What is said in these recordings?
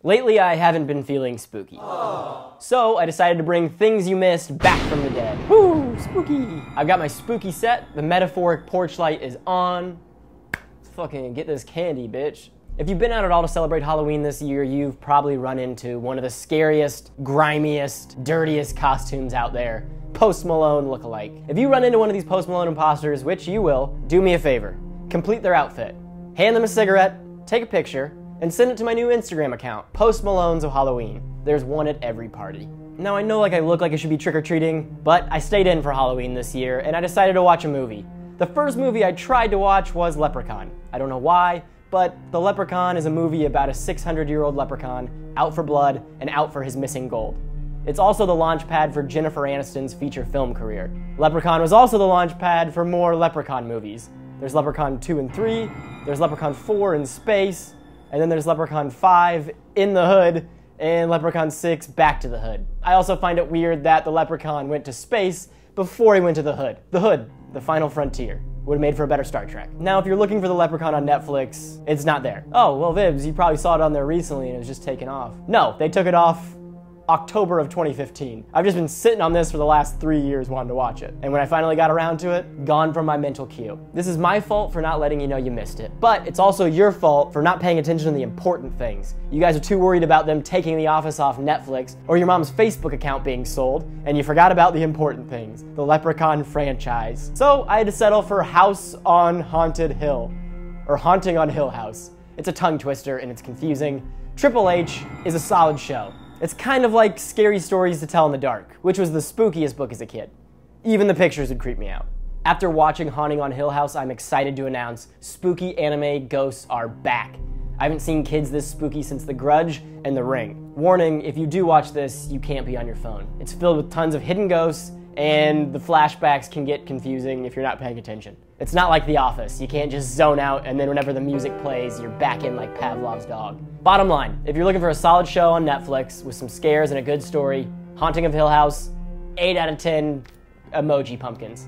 Lately, I haven't been feeling spooky. So I decided to bring things you missed back from the dead. Woo, spooky! I've got my spooky set, the metaphoric porch light is on. Let's fucking get this candy, bitch. If you've been out at all to celebrate Halloween this year, you've probably run into one of the scariest, grimiest, dirtiest costumes out there. Post Malone look-alike. If you run into one of these Post Malone imposters, which you will, do me a favor. Complete their outfit. Hand them a cigarette, take a picture, and send it to my new Instagram account, Post Malone's of Halloween. There's one at every party. Now I know I look like I should be trick-or-treating, but I stayed in for Halloween this year, and I decided to watch a movie. The first movie I tried to watch was Leprechaun. I don't know why, but The Leprechaun is a movie about a 600-year-old leprechaun out for blood and out for his missing gold. It's also the launch pad for Jennifer Aniston's feature film career. Leprechaun was also the launch pad for more Leprechaun movies. There's Leprechaun 2 and 3, there's Leprechaun 4 in space, and then there's Leprechaun 5 in the hood, and Leprechaun 6 back to the hood. I also find it weird that the Leprechaun went to space before he went to the hood. The hood, the final frontier. Would have made for a better Star Trek. Now, if you're looking for the Leprechaun on Netflix, it's not there. Oh, well, Vibbs, you probably saw it on there recently and it was just taken off. No, they took it off October of 2015. I've just been sitting on this for the last 3 years wanting to watch it. And when I finally got around to it, gone from my mental queue. This is my fault for not letting you know you missed it. But it's also your fault for not paying attention to the important things. You guys are too worried about them taking The Office off Netflix or your mom's Facebook account being sold, and you forgot about the important things, the Leprechaun franchise. So I had to settle for House on Haunted Hill, or Haunting on Hill House. It's a tongue twister and it's confusing. Triple H is a solid show. It's kind of like Scary Stories to Tell in the Dark, which was the spookiest book as a kid. Even the pictures would creep me out. After watching Haunting on Hill House, I'm excited to announce spooky anime ghosts are back. I haven't seen kids this spooky since The Grudge and The Ring. Warning, if you do watch this, you can't be on your phone. It's filled with tons of hidden ghosts, and the flashbacks can get confusing if you're not paying attention. It's not like The Office. You can't just zone out and then whenever the music plays, you're back in like Pavlov's dog. Bottom line, if you're looking for a solid show on Netflix with some scares and a good story, Haunting of Hill House, 8 out of 10 emoji pumpkins.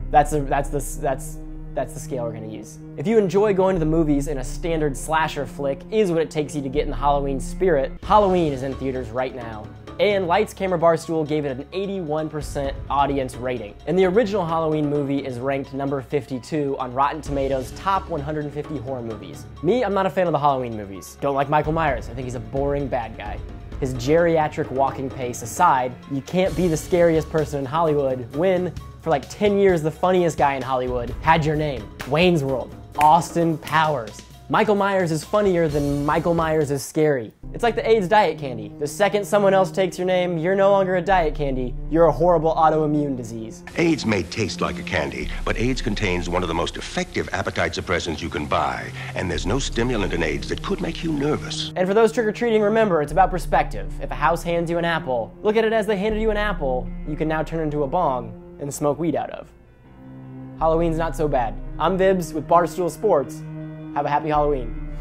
That's the scale we're gonna use. If you enjoy going to the movies and a standard slasher flick is what it takes you to get in the Halloween spirit, Halloween is in theaters right now. And Lights Camera Barstool gave it an 81% audience rating. And the original Halloween movie is ranked number 52 on Rotten Tomatoes' top 150 horror movies. Me, I'm not a fan of the Halloween movies. Don't like Michael Myers. I think he's a boring bad guy. His geriatric walking pace aside, you can't be the scariest person in Hollywood when, for like 10 years, the funniest guy in Hollywood had your name. Wayne's World, Austin Powers. Michael Myers is funnier than Michael Myers is scary. It's like the AIDS diet candy. The second someone else takes your name, you're no longer a diet candy, you're a horrible autoimmune disease. AIDS may taste like a candy, but AIDS contains one of the most effective appetite suppressants you can buy, and there's no stimulant in AIDS that could make you nervous. And for those trick-or-treating, remember, it's about perspective. If a house hands you an apple, look at it as they handed you an apple you can now turn into a bong and smoke weed out of. Halloween's not so bad. I'm Vibbs with Barstool Sports. Have a happy Halloween.